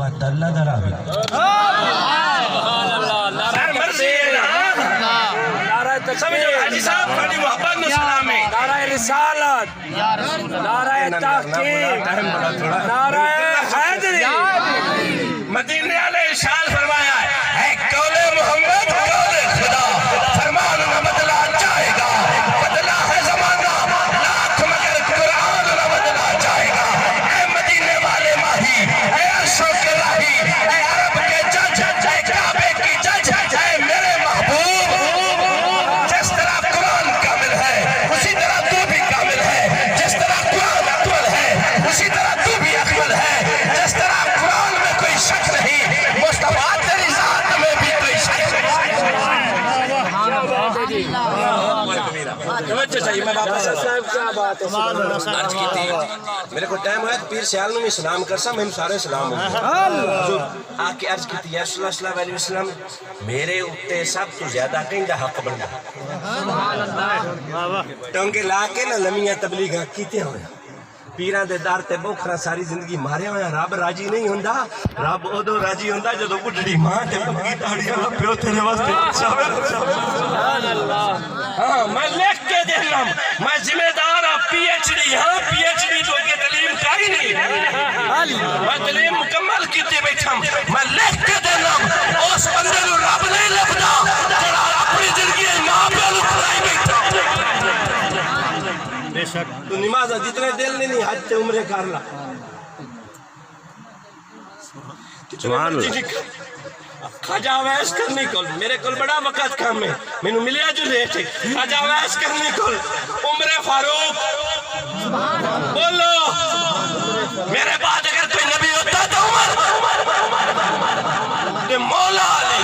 قوت اللہ درابی نعرہ رسالت، نعرہ تحقیق، نعرہ حیدری۔ مدینے والے ارشاد فرمایا ہے قول محمد قول خدا، فرمان نہ بدلا جائے گا، بدلا ہے زمانہ لاکھ مگر قرآن نہ بدلا جائے گا۔ اے مدینے والے ماہی، اے عرشوں کے راہی، اے عرب کے جج، اے کعبے کی جج، اے میرے محبوب، جس طرح قرآن کامل ہے اسی طرح تو بھی کامل ہے، جس طرح قرآن اکمل ہے اسی طرح تو بھی اکمل ہے، جس طرح قرآن میں کوئی شک نہیں مصطفیٰ تیری ذات میں بھی کوئی شک نہیں۔ عرض کی تھی میرے کو ٹائم ہویا پیر سیال میں سلام کرسا میں سارے سلام ہوں آکے عرض کی تھی یا رسول اللہ صلی اللہ علیہ وسلم میرے اتے سب تو زیادہ کہیں دا حق بندہ ٹونکے لا کے نہ لمیاں تبلیغاں کیتے ہوئے پیران دے دار تے بوکھرا ساری زندگی مارے ہوئے رب راجی نہیں ہوندہ رب ادو راجی ہوندہ جدو بڑھڑی ماں تے بکی داڑی اللہ پیو تیرے واسطے ہاں میں لکھ کے دینا میں ذمہ دار ہوں پی ایچ ڈی، ہاں پی ایچ ڈی تو کہ تعلیم کاری نہیں میں تعلیم مکمل کیتے بیٹھا میں لکھ کے دینا اس بندے نو رب نہیں لبدا جڑا اپنی زندگی ماں پہ لکھائی بیٹھا۔ تو نماز جتنے دل نہیں حج تے عمرے کر لا خواجہ ویس کرنی کل میرے کل بڑا وقت کام ہے میں نے ملیا جو لیٹ ہے خواجہ ویس کرنی کل عمر فاروق بولو میرے بعد اگر کوئی نبی ہوتا تو عمر مولا علی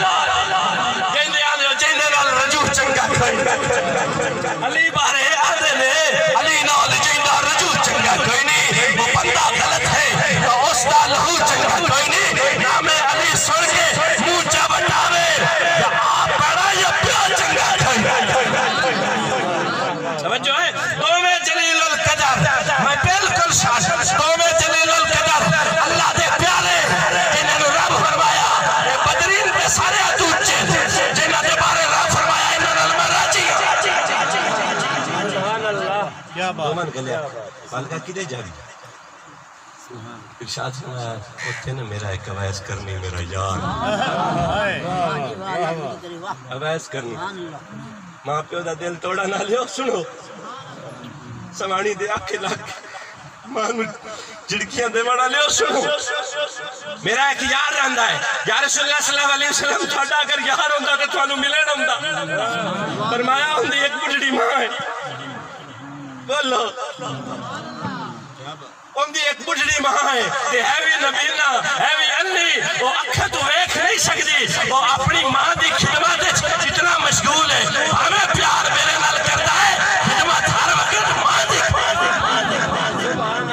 جیندے نال رجوع چنگا کھائی علی بارے آدھے نے علی نال جیندہ رجوع چنگا کوئی نہیں وہ بندہ غلط ہے تو اس دا لہو چنگا کوئی نہیں نام علی سن کے موچا بٹاوے یا آپ بڑا یا پیار چنگا کھائی سمجھو ہے تو میں جلیل القدر میں بالکل شاش تو میں جلیل القدر اللہ دے پیارے جنہوں نے رب فرمایا بدرین پہ سارے اتوچے جنہوں نے بارے رب فرمایا انہوں نے راجی دومن گلیا بالکہ کدے جاری ارشاد سنا اتھے نے میرا ایک عویس کرنی میرا یار عویس کرنی ماں پیو دا دل توڑا نہ لیو سنو سمانی دے آکھے لاکھ ماں جڑکیاں دے بڑا لیو سنو میرا ایک یار رہندا ہے یا رسول اللہ صلی اللہ علیہ وسلم تھوڑا اگر یار ہوندہ تو تھوڑا ملے نہ ہوندہ فرمایا ہوندی ایک بڑھڑی ماں ہے بولو ہوندی ایک بڑھڑی ماں ہے کہ ہے بھی نبینا ہے بھی علی وہ اکھے تو ایک نہیں سکتی وہ اپنی ماں دی خدمت جتنا مشغول ہے ہمیں پیار میرے نال کرتا ہے خدمت ہر وقت ماں دی سبحان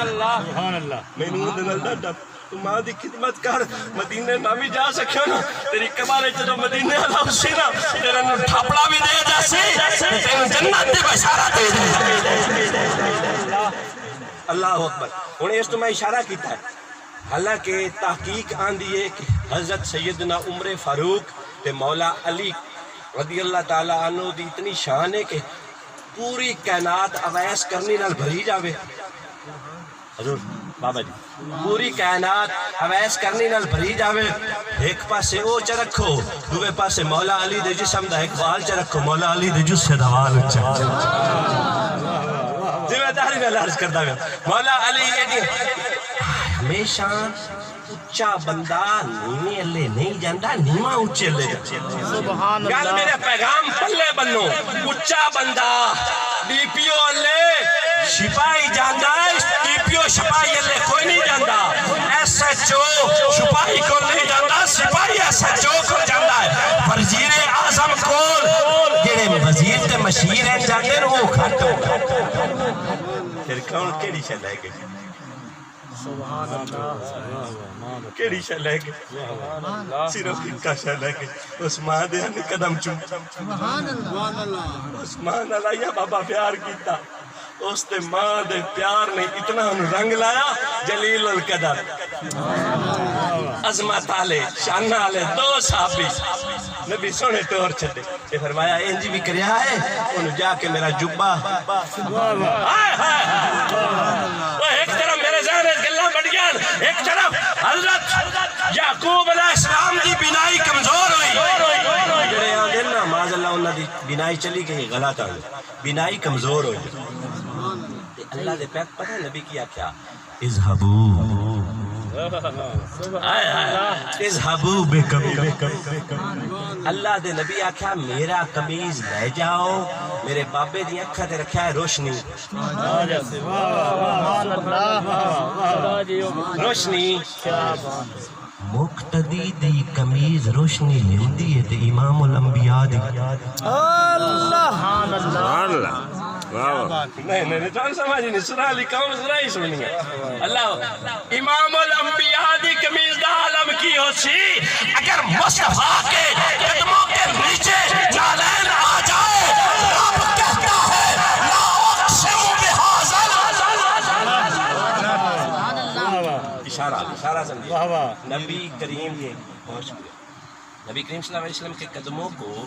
اللہ میں نوں دے نال ڈاڈا تو ماں دی خدمت کر مدینے میں بھی جا سکھو نا تیری کمالے جدو مدینے والا اسی نا تیرا نوں ٹھاپڑا بھی دے جاسی تینوں جنت دی بشارت دے دے اللہ اکبر انہیں اس تو میں اشارہ کیتا ہے حالانکہ تحقیق آندی ہے کہ حضرت سیدنا عمر فاروق تے مولا علی رضی اللہ تعالیٰ عنہ دی اتنی شان ہے کہ پوری کائنات عویس کرنی نال بھری جاوے حضور بابا جی پوری کائنات عویس کرنی نال بھری جاوے ایک پاسے او چا رکھو دوے پاسے مولا علی دے جسم دا ایک وال چا رکھو مولا علی دے جسے دا وال اچھا ذمہ داری میں عرض کرتا گیا مولا علی ہمیشہ اچھا بندہ نیمے اللہ نہیں جاندہ نیمہ اچھے اللہ جاندہ یاد میرے پیغام پلے بنو اچھا بندہ ڈی پی او اللہ شپائی جاندہ ڈی پی او شپائی اللہ کوئی نہیں جاندہ ایس ایچ او شپائی کو نہیں جاندہ سپائی ایس ایچ او کو جاندہ ہے وزیر اعظم کول جڑے وزیر تے مشیر ہیں جاندے رو کھاتو پھر کون کیڑی شاہ لے گئے کیڑی شاہ لے گئے صرف کا شاہ لے گئے عثمان دے ہمیں قدم چون عثمان علیہ بابا پیار کیتا اس تے ماں دے پیار نے اتنا انہوں رنگ لایا جلیل القدر عظمت والے شان والے دو صحابی نبی سونے طور چھتے یہ فرمایا انجی بھی کریا ہے انہوں جا کے میرا جبہ ایک طرف میرے ذہن گلہ بڑھ گیا ایک طرف حضرت یعقوب علیہ السلام دی بینائی کمزور ہوئی جڑے آگے نا معاذ اللہ انہوں دی بینائی چلی گئی غلط آگے بینائی کمزور ہوئی اللہ دے پیک پتہ نبی کیا کیا اذهبوا بکمیز اللہ دے نبی آکھا میرا کمیز لے جاؤ میرے بابے دی اکھا تے رکھا ہے روشنی روشنی مقتدی دی کمیز روشنی لیندی ہے تے امام الانبیاء دی نہیں تو سمجھ نہیں سنا لی کون سنا ہی سننی ہے اللہ امام الانبیاء دی کمیز دا عالم کی ہو سی اگر مصطفیٰ کے قدموں کے نیچے نالین آ جائے رب کہتا ہے لا اقسم بہذا اشارہ سمجھے نبی کریم کے پہنچ گئے نبی کریم صلی اللہ علیہ وسلم کے قدموں کو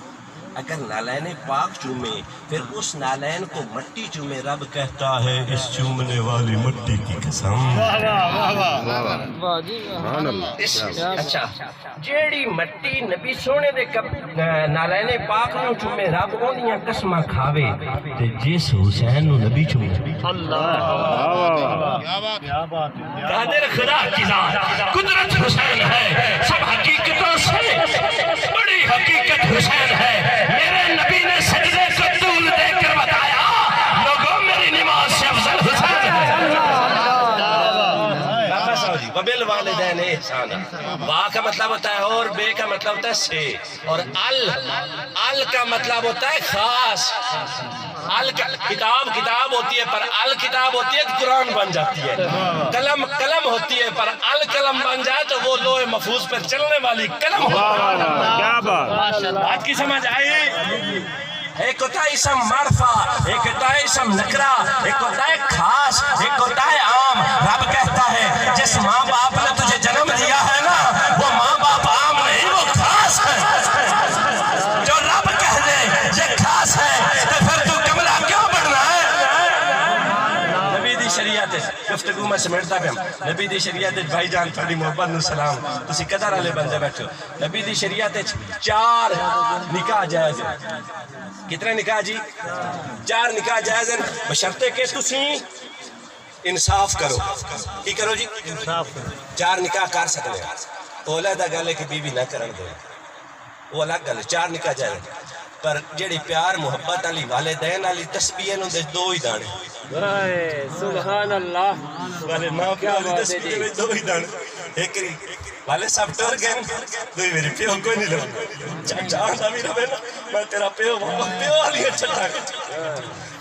اگر نالین پاک چومے پھر اس نالین کو مٹی چومے رب کہتا ہے اس چومنے والی مٹی کی قسم اچھا جیڑی مٹی نبی سونے دے نالین پاک نو چومے رب اونیاں قسماں کھاوے تے جس حسین نو نبی چومے قادر خدا کی ذات قدرت حسین ہے سب حقیقتوں سے بڑی حقیقت حسین ہے میرے نبی نے سجدے کو طول دے کر بتایا لوگوں میری نماز سے افضل حسین ہے وبل والدین احسان وا کا مطلب ہوتا ہے اور بے کا مطلب ہوتا ہے سے اور ال کا مطلب ہوتا ہے خاص کتاب ہوتی ہے پر الکتاب ہوتی ہے قرآن بن جاتی ہے قلم ہوتی ہے پر القلم بن جائے تو وہ لوح محفوظ پر چلنے والی قلم ہوتی ہے بات کی سمجھ آئی ایک ہوتا ہے اسم معرفہ ایک ہوتا ہے اسم نکرہ ایک ہوتا ہے خاص ایک ہوتا ہے عام رب کہتا ہے جس ماں باپ نے تجھے جنم دیا ہے نا وہ ماں باپ عام نہیں وہ خاص ہے جو رب کہہ دے یہ خاص ہے تو پھر تو کملہ کیوں بڑھنا ہے نبی دی شریعت گفتگو میں سمیٹتا پہ نبی دی شریعت بھائی جان تھوڑی محبت نو سلام تسی قدر والے بندے بیٹھو نبی دی شریعت 4 نکاح جائز ہے کتنے نکاح جی 4 نکاح جائز ہیں بشرطے کہ تسی انصاف کرو کی کرو جی انصاف کرو 4 نکاح کر سکتے ہیں اولا دا گل ہے کہ بی بی نہ کرن دے وہ الگ گل ہے 4 نکاح جائز ہیں پر جیڑی پیار محبت علی والدین علی تسبیح نو دے 2 ہی دانے سبحان اللہ والے ماں پیو علی تسبیح میں 2 ہی دانے ایک والے سب ٹر گئے دوئی میری پیو کوئی نہیں لگا چاہاں دا بھی رہے نا میں تیرا پیو والی اچھا تھا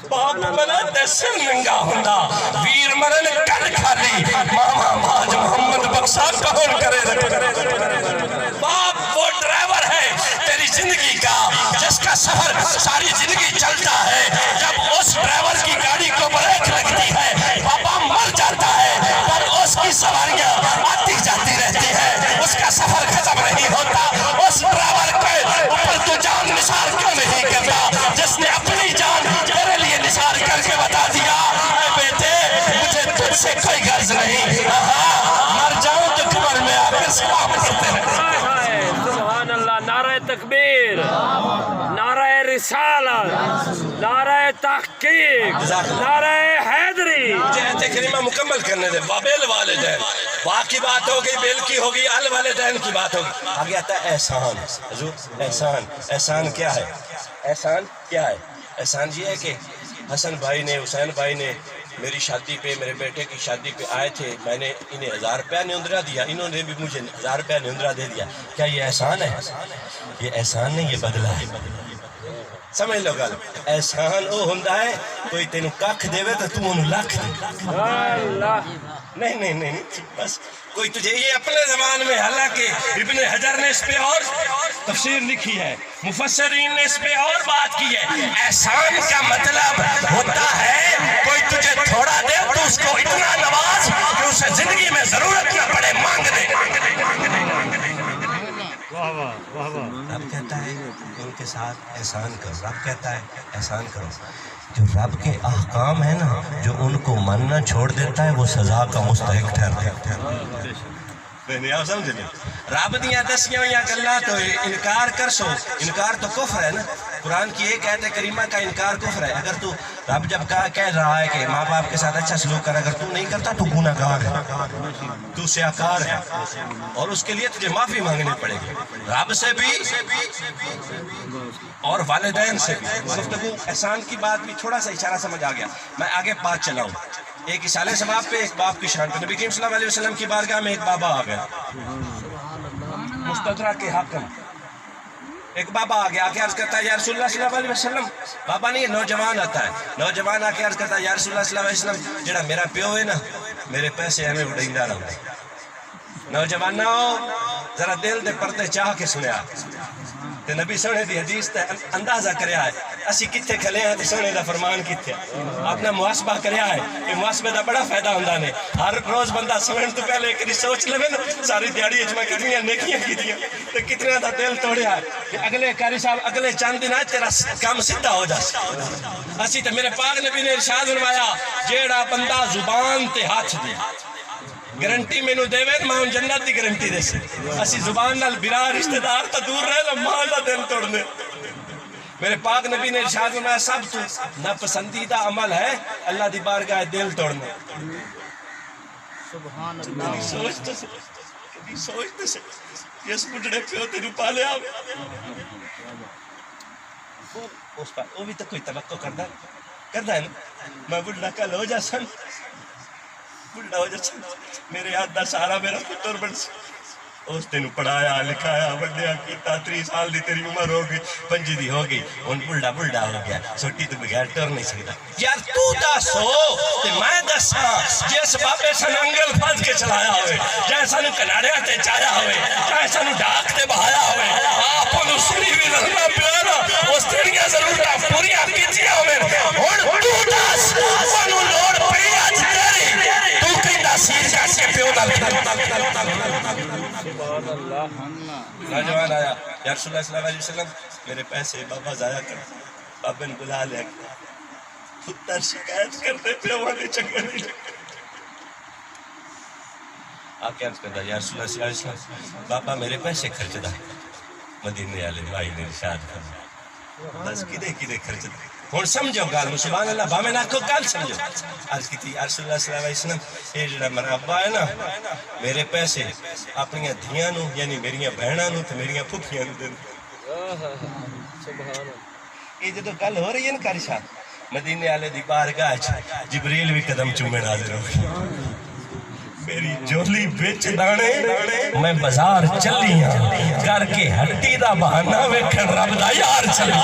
باپ منا دسر ننگا ہوندا ویر مرن کن کھالی ماما ماج محمد بخشا کون کرے باپ وہ ڈرائیور ہے تیری زندگی کا جس کا سفر ساری زندگی چلتا ہے جب اس ڈرائیور کی گاڑی کو بریک لگتی ہے پاپا مر جاتا ہے پر اس کی سواریاں آتی جاتی رہتی ہے اس کا سفر ختم نہیں ہوتا اس ڈرائیور کے اوپر تو جان نثار کیوں نہیں کرتا جس نے اپنی جان تیرے لیے نثار کر کے بتا دیا اے بیٹے مجھے تجھ سے کوئی غرض نہیں مر جاؤں تو قبر میں آ کر سلام کرتے رہتے سبحان اللہ نعرہ تکبیر نعرہ رسالت نعرہ تحقیق نعرہ حیدری مجھے ایت کریمہ مکمل کرنے دے وابل والدین باقی بات ہو گئی بیل کی ہوگی ال والدین کی بات ہوگی آگے آتا ہے احسان حضور احسان کیا ہے احسان کیا ہے احسان یہ ہے کہ حسن بھائی نے حسین بھائی نے میری شادی پہ میرے بیٹے کی شادی پہ آئے تھے میں نے انہیں 1000 روپیہ نوندرا دیا انہوں نے بھی مجھے 1000 روپیہ نوندرا دے دیا کیا یہ احسان ہے یہ احسان نہیں یہ بدلہ ہے سمجھ لو گل احسان وہ ہوندا ہے کوئی تینوں ککھ دے تو تو انہوں لکھ دے اللہ نہیں بس کوئی تجھے یہ اپنے زمان میں، حالانکہ ابن حجر نے اس پہ اور تفسیر لکھی ہے، مفسرین نے اس پہ اور بات کی ہے. احسان کا مطلب ہوتا ہے کوئی تجھے تھوڑا دے تو اس کو اتنا نواز کہ اسے زندگی میں ضرورت نہ پڑے مانگنے. رب کہتا ہے ان کے ساتھ احسان کرو. رب کہتا ہے احسان کرو. جو رب کے احکام ہیں نا، جو ان کو ماننا چھوڑ دیتا ہے وہ سزا کا مستحق ٹھہرتا ہے. نہیں آپ سمجھ لیں، رب دیاں دسیاں ہوئی گلاں تو انکار کر سو. انکار تو کفر ہے نا. قرآن کی ایک آیت کریمہ کا انکار کفر ہے. اگر تو رب جب کہہ رہا ہے کہ ماں باپ کے ساتھ اچھا سلوک کر، اگر تو نہیں کرتا تو گناہ گار ہے، تو سیاکار ہے، اور اس کے لیے تجھے معافی مانگنی پڑے گی، رب سے بھی اور والدین سے بھی. گفتگو احسان کی بات بھی تھوڑا سا اشارہ سمجھ آ گیا. میں آگے بات چلاؤں. ایک اشارے ثواب پہ، ایک باپ کی شان پہ. نبی کریم صلی اللہ علیہ وسلم کی بارگاہ میں ایک بابا آ گیا، مستدرک کے حاکم. ایک بابا آ گیا، آ کے عرض کرتا ہے یا رسول اللہ صلی اللہ علیہ وسلم. بابا نہیں، نوجوان آتا ہے. نوجوان آ کے عرض کرتا ہے یا رسول اللہ صلی اللہ علیہ وسلم، جڑا میرا پیو ہے نا، میرے پیسے ہمیں اڑیندا رہا. نوجوان ذرا دل دے پردے چاہ کے سنیا تے نبی سونے دی حدیث تے اندازہ کریا ہے اسی کتھے کھلے ہیں تے سونے دا فرمان کتھے. اپنا محاسبہ کریا ہے. یہ محاسبے دا بڑا فائدہ ہوندا نے. ہر روز بندہ سونے تو پہلے ایک سوچ لے نا ساری دیہڑی وچ میں کتنی نیکیاں کیتیاں تے کتنے دا دل توڑیا ہے کہ اگلے قاری صاحب اگلے چند دن تیرا کام سیدھا ہو جاسے. اسی تے میرے پاک نبی نے ارشاد فرمایا جیڑا بندہ زبان تے ہاتھ دے گارنٹی مینوں دے میں ہن جنت دی گارنٹی دے سی. اسی زبان نال برا رشتہ دار تو دور رہے نا ماں دا دل توڑنے. میرے پاک نبی نے ارشاد فرمایا سب تو ناپسندیدہ عمل ہے اللہ دی بارگاہ دل توڑنا. سبحان اللہ. سوچتے سے اس بڈھڑے پیو تینوں پالیا اس پر وہ بھی تو کوئی توقع کرتا ہے نا. میں بڈھڑا کل ہو جا سن، بڈھا ہو جا سن، میرے ہاتھ دا سارا میرا پتر بن سی. اس تینوں پڑھایا لکھایا وڈیا کیتا. 30 سال دی تیری عمر ہو گئی، 25 دی ہو گئی، ہن بڈھا ہو گیا، سوٹی تو بغیر ٹر نہیں سکتا. یار تو دس ہو تے میں دساں جس بابے سن انگل پھد کے چلایا ہوئے، جائے سانو کناڑیاں تے چایا ہوئے، چاہے سانو ڈاک تے بہایا ہوئے، آپ نو سری بھی رکھنا پیا نا، اس تیریاں ضرورتاں پوریاں کیتیاں ہوئے. ہن تو دس سانو لوڑ پئی اج تیری، تو کیندا سیر جا کے پیو نال نوجوان آیا یا رسول اللہ صلی اللہ علیہ وسلم میرے پیسے بابا ضائع کر. بابے نے بلا لیا پتر شکایت کرتے پہ والے چنگا نہیں لگتا. آپ کیا عرض کرتا یا رسول اللہ صلی اللہ علیہ وسلم بابا میرے پیسے خرچ دا. مدینے والے بھائی نے ارشاد کرنا بس کدے خرچ دا. ہن سمجھو گل سبحان اللہ بھاویں نہ کو گل سمجھو. عرض کی یا رسول اللہ صلی اللہ علیہ وسلم یہ جڑا میرا ابا ہے نا میرے پیسے اپنی دھیاں نو یعنی میری بہناں نو تے میری پھپھیاں نو دے. یہ جدو گل ہو رہی ہے نا قاری صاحب مدینے والے دی بارگاہ جبریل بھی قدم چومن حاضر ہو گئی. میری جولی بیچ دانے میں بازار چلی ہاں کر کے ہٹی دا بہانہ ویکھن رب دا یار چلا.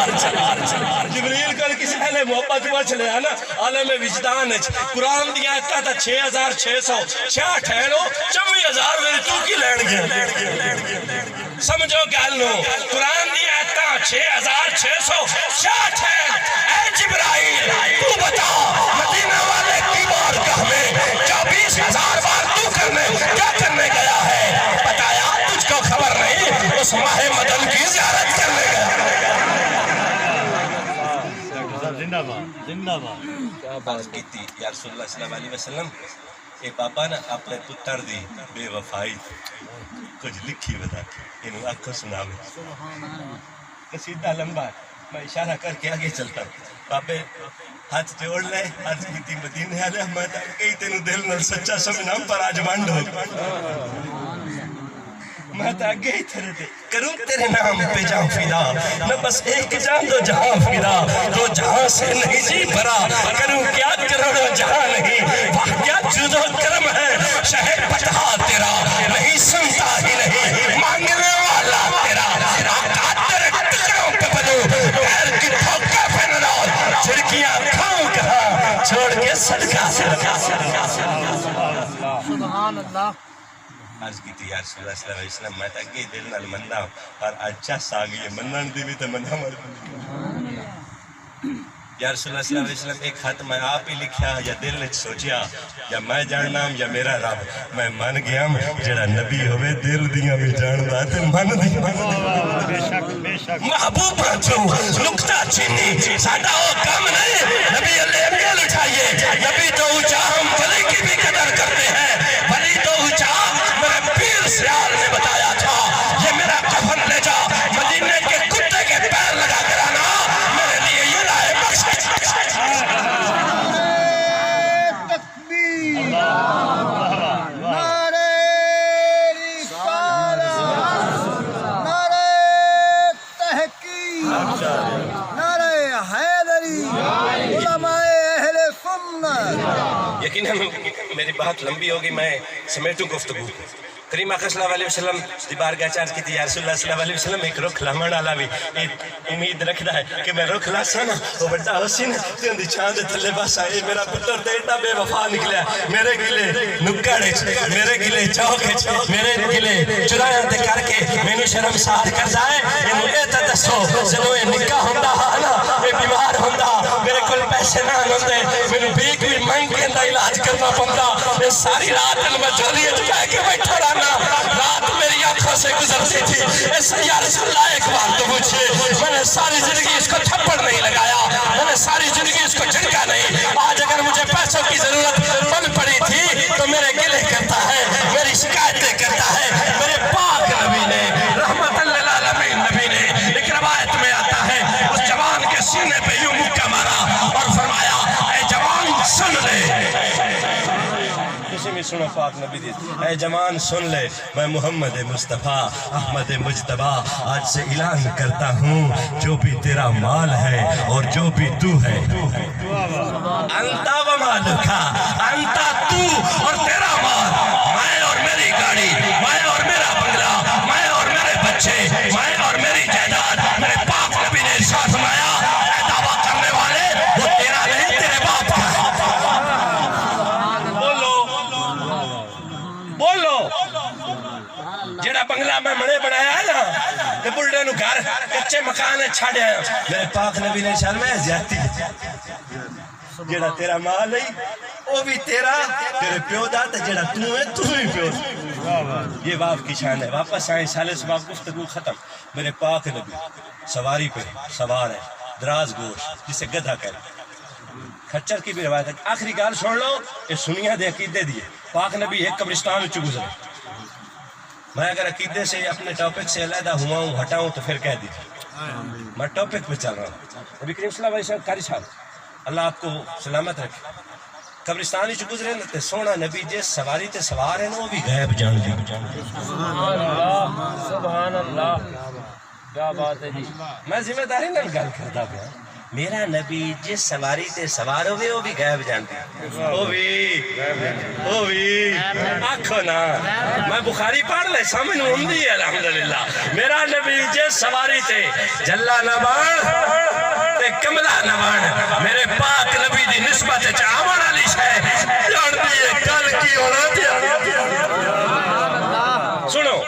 جبریل کر کسی اہل محبت ہوا چلے نا عالم وجدان قرآن دیا آیتاں تا 6666 ہے نو 24000 میری تو کی لین گیا. سمجھو گل نو قرآن دیا آیتاں 6666 ہے. اے جبرائیل تو بتا مدینہ والے کی بارگاہ میں 24000 بار تو کیا کرنے گیا ہے؟ بتایا تجھ کو خبر نہیں اس ماہ مدن کی زیارت کرنے گیا. زندہ بات کیتی یا رسول اللہ صلی اللہ علیہ وسلم اے بابا نا اپنے پتر دی بے وفائی کچھ لکھی بتا انہوں آنکھوں سنا میں قصیدہ لمبا میں اشارہ کر کے آگے چلتا ہوں. بابے ہاتھ جوڑ لے عرض کیتی مدینے والے میں کئی تینوں دل نال سچا سمجھنا پر آج بانڈ ہو میں تو آگے ہی تھرے تھے کروں تیرے نام پہ جاؤں فدا نہ بس ایک جان دو جہاں فدا دو جہاں سے نہیں جی بھرا کروں کیا کروڑوں جہاں نہیں واہ کیا جود و کرم ہے شہر پتہ تیرا نہیں سنتا ہی نہیں مانگنے والا تیرا آقا تیرے ٹکڑوں پہ بنو پیر کی ٹھوکر پہ نہ چھڑکیاں کھاؤں کہاں چھوڑ کے صدقہ عرض کی تھی یا رسول اللہ صلی اللہ علیہ وسلم میں تاکہ دل نال مننا پر اچھا ساگی ہے منن دی بھی تو مننا مر یا رسول اللہ صلی اللہ علیہ وسلم ایک خط میں آپ ہی لکھیا یا دل نے سوچیا یا میں جاننا یا میرا رب میں من گیا جڑا نبی ہوئے دل دیاں بھی جاندا تے من دی محبوب جو نقطہ چینی ساڈا او کام نہیں نبی اللہ انگل اٹھائیے نبی تو اونچا ہم بھلے کی بھی قدر کرتے ہیں بھلی تو اونچا میرے پیر سیال نے بتایا تھا یہ میرا کفن لے جا مدینے کے کتے کے پیر لگا کر آنا میرے لیے یہ لائے بخش یقین میری بات لمبی ہوگی میں سمیٹوں گفتگو کریم آقا صلی اللہ علیہ وسلم دی بارگاہ چارج کی تھی یا رسول اللہ صلی اللہ علیہ وسلم ایک رخ لامن والا بھی امید رکھدا ہے کہ میں رخ لاسا نا وہ بڑا حسین تے اندی چھان دے تھلے بس آئے میرا پتر تے ایڈا بے وفا نکلیا میرے گلے نکڑ میرے گلے چوک میرے گلے چرایاں تے کر کے مینوں شرمسار کر جائے اینوں اے تے دسو جدوں اے نکاح ہوندا ہا نا اے بیمار ہوندا میرے کول پیسے نہ ہوندے مینوں بھیک بھی مانگ کے علاج کرنا پوندا اے ساری رات میں جھولی وچ پے کے بیٹھا رہنا رات میری آنکھوں سے گزرتی تھی ایسا یا رسول اللہ ایک بار تو پوچھے میں نے ساری زندگی اس کو تھپڑ نہیں لگایا میں نے ساری زندگی اس کو جھڑکا نہیں آج اگر مجھے پیسوں کی ضرورت پڑ پڑی تھی تو میرے گلے کرتا ہے میری شکایتیں کرتا ہے میرے پاک نبی نے رحمت للعالمین نبی نے ایک روایت میں آتا ہے اس جوان کے سینے پہ یوں مکہ مارا اور فرمایا اے جوان سن لے سنو پاک نبی دی اے جوان سن لے میں محمد مصطفیٰ احمد مجتبیٰ آج سے اعلان کرتا ہوں جو بھی تیرا مال ہے اور جو بھی تو ہے انتا و مالکا انتا تو اور تیرا مال میں اور میری گاڑی میں اور میرا بنگلہ میں اور میرے بچے میں اور میری جائیداد میرے پاک نبی نے ارشاد فرمایا اے دعویٰ کرنے والے وہ تیرا نہیں تیرے باپ کا ہے بولو جڑا بنگلہ میں مڑے بنایا ہے نا کہ بلڈے نو گھر کچے مکان چھاڑے آیا میرے پاک نبی نے ارشاد میں زیادتی جڑا تیرا مال ہے وہ بھی تیرا تیرے پیو دا تے جڑا تو ہے تو ہی پیو یہ باپ کی شان ہے واپس آئیں سالس باپ گفتگو ختم میرے پاک نبی سواری پہ سوار ہے دراز گوش جسے گدھا کہہ کھچر کی بھی روایت ہے آخری گال سن لو یہ سنیا دے عقیدے دیئے پاک نبی ایک قبرستان چو گزرے میں اگر عقیدے سے اپنے ٹاپک سے علیحدہ ہوا ہوں ہٹاؤں تو پھر کہہ دیجیے میں ٹاپک پہ چل رہا ہوں نبی کریم صلی اللہ علیہ وسلم قاری صاحب اللہ آپ کو سلامت رکھے قبرستان چو گزرے تے سونا نبی جس سواری تے سوار ہے وہ بھی غیب جان دی سبحان اللہ کیا بات ہے جی میں ذمہ داری نال گل کردا پیا میرا نبی جس سواری تے سوار ہوئے وہ بھی غیب جانتی وہ بھی آنکھو نا میں بخاری پڑھ لے سامن ہوندی ہے الحمدللہ میرا نبی جس سواری تے جلا نہ بان تے کملا نہ بان میرے پاک نبی دی نسبت چاہوڑ علی شے جانتی ہے کل کی ہونا دیا سنو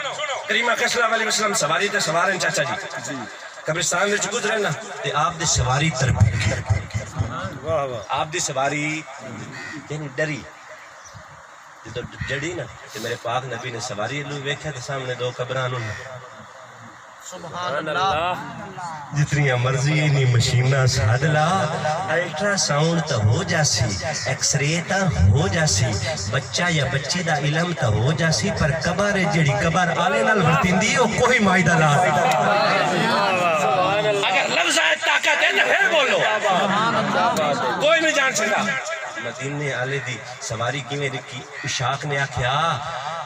کریم آقا صلی اللہ علیہ وسلم سواری تے سوار ہیں چاچا جی قبرستان میں گزرے نا تے آپ دی سواری تربیت آپ دی سواری یعنی ڈری جدو جڑی نا تے میرے پاک نبی نے سواری لو ویکھیا تے سامنے دو قبراں نوں سبحان اللہ جتنی مرضی نہیں مشینہ سادلا الٹرا ساؤنڈ تا ہو جاسی ایکس رے تا ہو جاسی بچہ یا بچی دا علم تا ہو جاسی پر قبر جڑی قبر آلے نال ورتیندی او کوئی مائدہ لا اگر لفظ ہے طاقت ہے تو پھر بولو کوئی نہیں جان سکتا مدینے آلے دی سواری کیویں رکھی اشاق نے آکھیا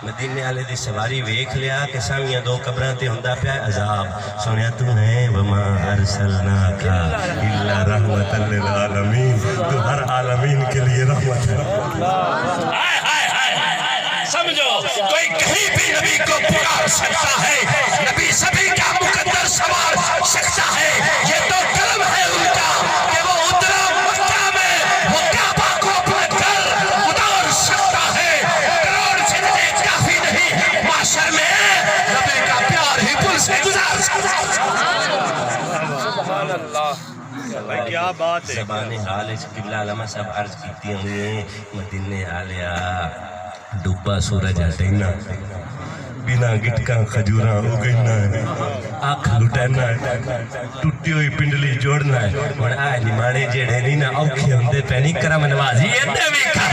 مدینے آلے دی سواری ویکھ لیا کہ سامیاں دو قبراں تے ہوندا پیا عذاب سنیا تو ہے وما ارسلناک الا رحمت للعالمین تو ہر عالمین کے لیے رحمت ہے سمجھو کوئی کہیں بھی نبی کو پکار سکتا ہے نبی سبھی کا مقدر سوار سکتا ہے یہ تو کرم ہے ان کا کہ وہ اترا مکہ میں وہ کعبہ کو اپنے گھر اتار سکتا ہے کروڑ جتنے کیا بات ہے زبان حال اس قبلہ علامہ صاحب عرض کیتی ہیں مدینے آلیا ڈوبا سورج ہٹینا بنا گٹکاں خجوراں اگینا آنکھ لٹینا ٹوٹی ہوئی پنڈلی جوڑنا ہے اور آئے نمانے جیڑے نہیں نا اوکھے ہوندے پینی کرم نوازی ایندے ویکھا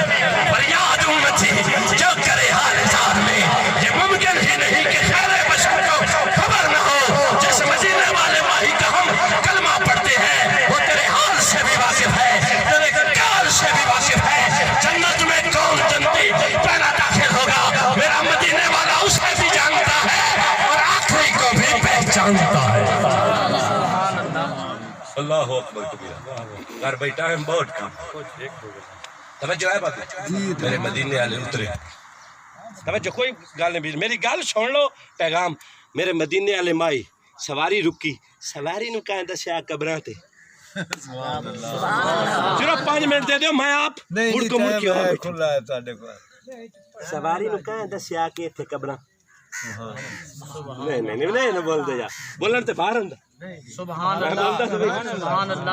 فریاد امتی جو کرے حال زار میں یہ ممکن ہی نہیں کہ خیر بشر کو خبر نہ ہو جس مدینے والے ماہی کا ہم کلمہ پڑھتے ہیں وہ تیرے حال سے بھی واقف ہے تیرے کال سے بھی واقف ہے جنت میں کون جنتی پہلا داخل ہوگا میرا مدینے والا اسے بھی جانتا ہے اور آخری کو بھی پہچانتا ہے اللہ اکبر کبیرہ گھر بیٹھا ہے بہت کام توجہ ہے بات میرے مدینے والے اترے توجہ کوئی گال نہیں بیچ میری گال سن لو پیغام میرے مدینے والے مائی سواری رکی سواری نو کہیں دسیا قبراں تے صرف 5 منٹ دے دیو میں آپ مڑ کو مڑ کے کھلا ہے تاڈے کو سواری نو کہیں دسیا کہ ایتھے قبراں نہیں بول دے جا بولن تے باہر ہوندا سبحان اللہ سبحان اللہ